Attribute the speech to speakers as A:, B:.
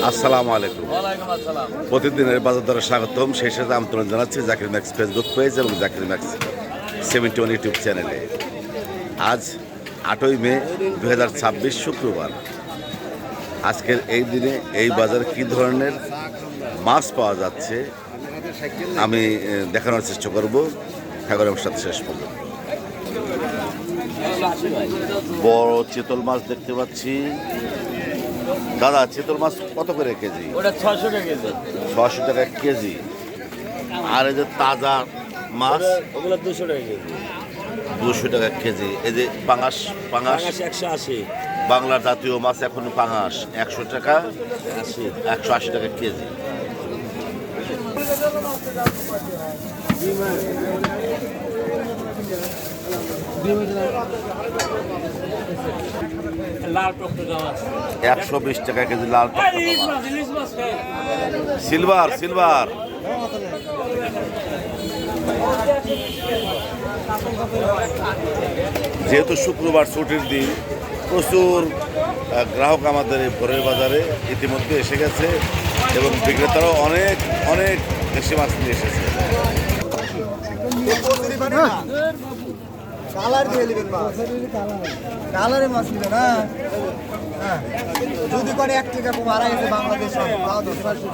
A: আসসালামু আলাইকুম।
B: ওয়ালাইকুম আসসালাম।
A: প্রতিদিনের বাজার দরে স্বাগতম। সেই সাথে আমন্ত্রণ জানাচ্ছি জাকির ম্যাক্স ফেসবুক পেজ এবং জাকির ম্যাক্স 71 ইউটিউব চ্যানেলে। আজ 8ই মে 2026 শুক্রবার। আজকের এই দিনে এই বাজারে কী ধরনের মাছ পাওয়া যাচ্ছে আমি দেখানোর চেষ্টা করব। ঠাকুরের সাথে শেষ পর্যন্ত বড় চিতল মাছ দেখতে পাচ্ছি। দাদা, চিতল মাছ কত করে কেজি?
B: ওটা 600 টাকা কেজি।
A: 600 টাকা কেজি। আর এই যে তাজা মাছ
B: ওগুলো 200 টাকা কেজি।
A: 200 টাকা কেজি। এই যে পাঙাশ পাঙাশ
B: 180।
A: বাংলার জাতীয় মাছ এখন পাঙাশ 100 টাকা 180 টাকা কেজি।
B: লাল টকটকা মাছ
A: 120 টাকা কেজি লাল টকটকা মাছ। সিলভার সিলভার যেহেতু শুক্রবার ছুটির দিন, প্রচুর গ্রাহক আমাদের এই ভোরের বাজারে ইতিমধ্যে এসে গেছে এবং বিক্রেতারাও অনেক অনেক দেশি মাছ নিয়ে এসেছে।
C: কালার দিয়ে নেবেন মাছ, কালারে মাছ নেবেন। হ্যাঁ, যদি করে 1 টাকা কম হারাই গেছে বাংলাদেশ 490।